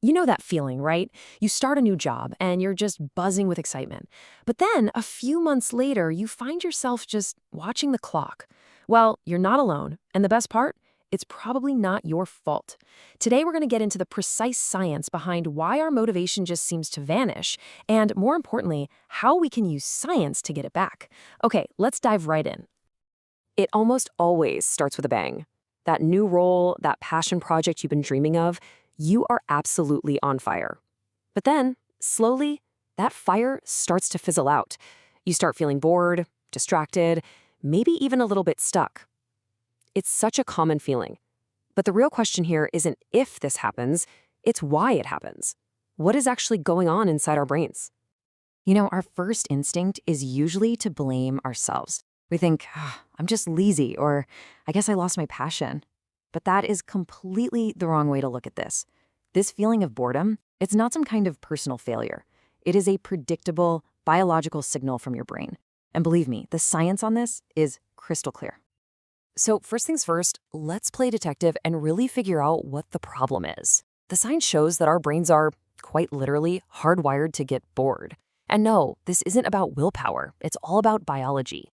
You know that feeling, right? You start a new job and you're just buzzing with excitement. But then, a few months later, you find yourself just watching the clock. Well, you're not alone. And the best part? It's probably not your fault. Today, we're going to get into the precise science behind why our motivation just seems to vanish, and more importantly, how we can use science to get it back. Okay, let's dive right in. It almost always starts with a bang. That new role, that passion project you've been dreaming of, you are absolutely on fire. But then, slowly, that fire starts to fizzle out. You start feeling bored, distracted, maybe even a little bit stuck. It's such a common feeling. But the real question here isn't if this happens, it's why it happens. What is actually going on inside our brains? Our first instinct is usually to blame ourselves. We think, I'm just lazy, or I guess I lost my passion. But that is completely the wrong way to look at this. This feeling of boredom, it's not some kind of personal failure. It is a predictable, biological signal from your brain. And believe me, the science on this is crystal clear. So first things first, let's play detective and really figure out what the problem is. The science shows that our brains are, quite literally, hardwired to get bored. And no, this isn't about willpower. It's all about biology.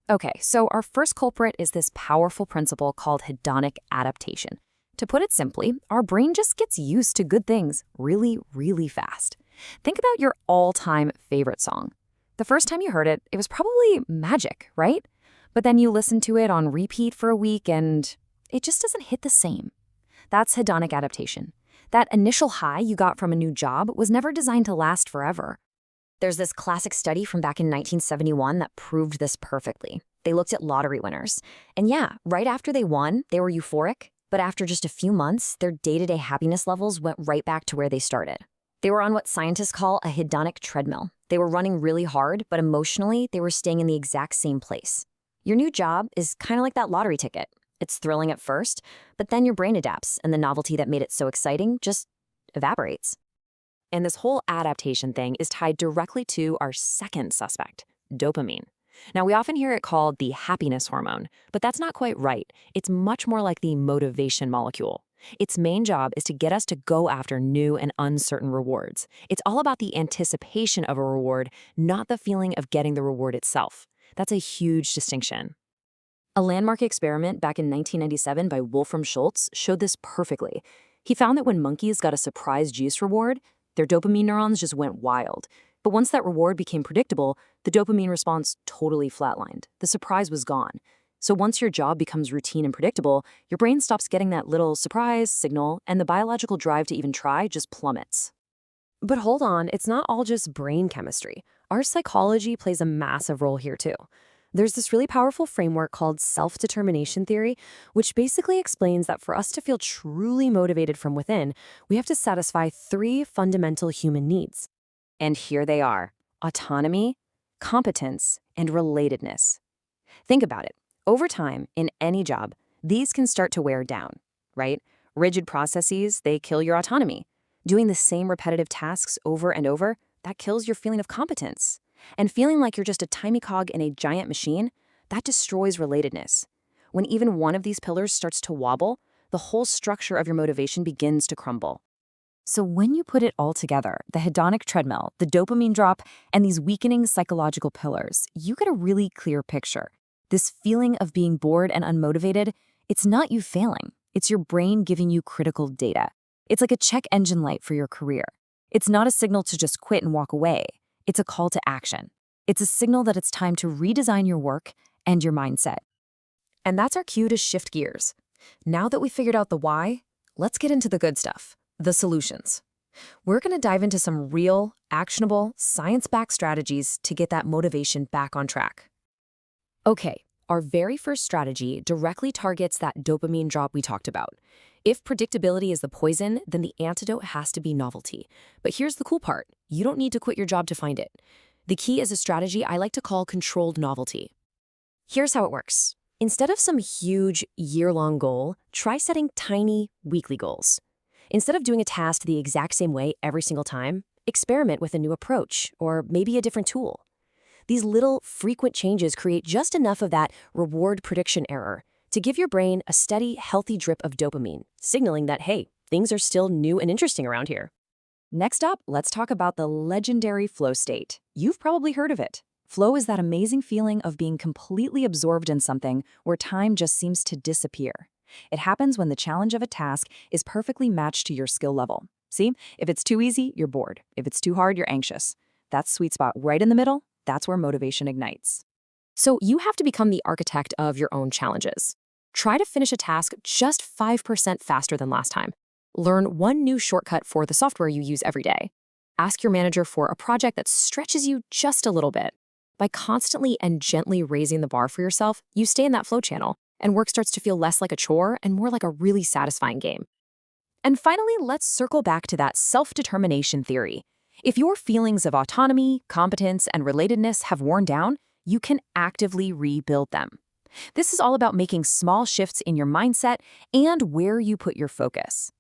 Okay, so our first culprit is this powerful principle called hedonic adaptation. To put it simply, our brain just gets used to good things really, really fast. Think about your all-time favorite song. The first time you heard it, it was probably magic, right? But then you listen to it on repeat for a week and it just doesn't hit the same. That's hedonic adaptation. That initial high you got from a new job was never designed to last forever. There's this classic study from back in 1971 that proved this perfectly. They looked at lottery winners. And yeah, right after they won, they were euphoric. But after just a few months, their day-to-day happiness levels went right back to where they started. They were on what scientists call a hedonic treadmill. They were running really hard, but emotionally, they were staying in the exact same place. Your new job is kind of like that lottery ticket. It's thrilling at first, but then your brain adapts, and the novelty that made it so exciting just evaporates. And this whole adaptation thing is tied directly to our second suspect, dopamine. Now, we often hear it called the happiness hormone, but that's not quite right. It's much more like the motivation molecule. Its main job is to get us to go after new and uncertain rewards. It's all about the anticipation of a reward, not the feeling of getting the reward itself. That's a huge distinction. A landmark experiment back in 1997 by Wolfram Schultz showed this perfectly. He found that when monkeys got a surprise juice reward, their dopamine neurons just went wild. But once that reward became predictable, the dopamine response totally flatlined. The surprise was gone. So once your job becomes routine and predictable, your brain stops getting that little surprise signal, and the biological drive to even try just plummets. But hold on, it's not all just brain chemistry. Our psychology plays a massive role here too. There's this really powerful framework called self-determination theory, which basically explains that for us to feel truly motivated from within, we have to satisfy three fundamental human needs. And here they are: autonomy, competence, and relatedness. Think about it. Over time, in any job, these can start to wear down, right? Rigid processes, they kill your autonomy. Doing the same repetitive tasks over and over, that kills your feeling of competence. And feeling like you're just a tiny cog in a giant machine, that destroys relatedness. When even one of these pillars starts to wobble, the whole structure of your motivation begins to crumble. So when you put it all together, the hedonic treadmill, the dopamine drop, and these weakening psychological pillars, you get a really clear picture. This feeling of being bored and unmotivated, it's not you failing. It's your brain giving you critical data. It's like a check engine light for your career. It's not a signal to just quit and walk away. It's a call to action. It's a signal that it's time to redesign your work and your mindset. And that's our cue to shift gears. Now that we've figured out the why, let's get into the good stuff, the solutions. We're going to dive into some real, actionable, science-backed strategies to get that motivation back on track. Okay, our very first strategy directly targets that dopamine drop we talked about. If predictability is the poison, then the antidote has to be novelty. But here's the cool part. You don't need to quit your job to find it. The key is a strategy I like to call controlled novelty. Here's how it works. Instead of some huge, year-long goal, try setting tiny, weekly goals. Instead of doing a task the exact same way every single time, experiment with a new approach or maybe a different tool. These little, frequent changes create just enough of that reward prediction error to give your brain a steady, healthy drip of dopamine, signaling that, hey, things are still new and interesting around here. Next up, let's talk about the legendary flow state. You've probably heard of it. Flow is that amazing feeling of being completely absorbed in something where time just seems to disappear. It happens when the challenge of a task is perfectly matched to your skill level. See, if it's too easy, you're bored. If it's too hard, you're anxious. That sweet spot right in the middle, that's where motivation ignites. So you have to become the architect of your own challenges. Try to finish a task just 5% faster than last time. Learn one new shortcut for the software you use every day. Ask your manager for a project that stretches you just a little bit. By constantly and gently raising the bar for yourself, you stay in that flow channel, and work starts to feel less like a chore and more like a really satisfying game. And finally, let's circle back to that self-determination theory. If your feelings of autonomy, competence, and relatedness have worn down, you can actively rebuild them. This is all about making small shifts in your mindset and where you put your focus.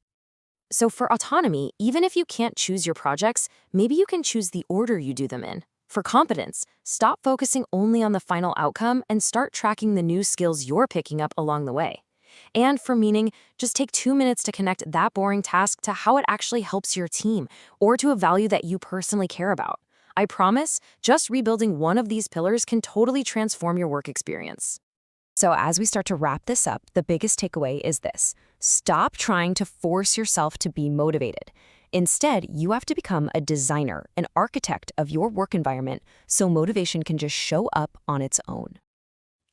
So for autonomy, even if you can't choose your projects, maybe you can choose the order you do them in. For competence, stop focusing only on the final outcome and start tracking the new skills you're picking up along the way. And for meaning, just take 2 minutes to connect that boring task to how it actually helps your team or to a value that you personally care about. I promise, just rebuilding one of these pillars can totally transform your work experience. So as we start to wrap this up, the biggest takeaway is this: stop trying to force yourself to be motivated. Instead, you have to become a designer, an architect of your work environment so motivation can just show up on its own.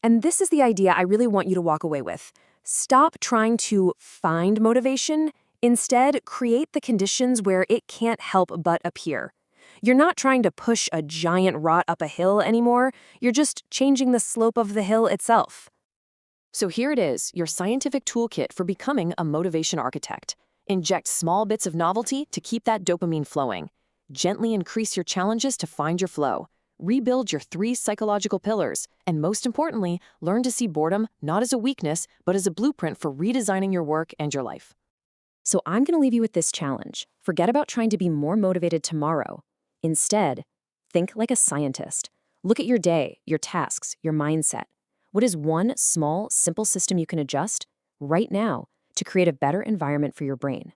And this is the idea I really want you to walk away with. Stop trying to find motivation. Instead, create the conditions where it can't help but appear. You're not trying to push a giant rod up a hill anymore. You're just changing the slope of the hill itself. So here it is, your scientific toolkit for becoming a motivation architect. Inject small bits of novelty to keep that dopamine flowing. Gently increase your challenges to find your flow. Rebuild your 3 psychological pillars. And most importantly, learn to see boredom not as a weakness, but as a blueprint for redesigning your work and your life. So I'm going to leave you with this challenge. Forget about trying to be more motivated tomorrow. Instead, think like a scientist. Look at your day, your tasks, your mindset. What is one small, simple system you can adjust right now to create a better environment for your brain?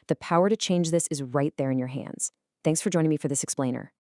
The power to change this is right there in your hands. Thanks for joining me for this explainer.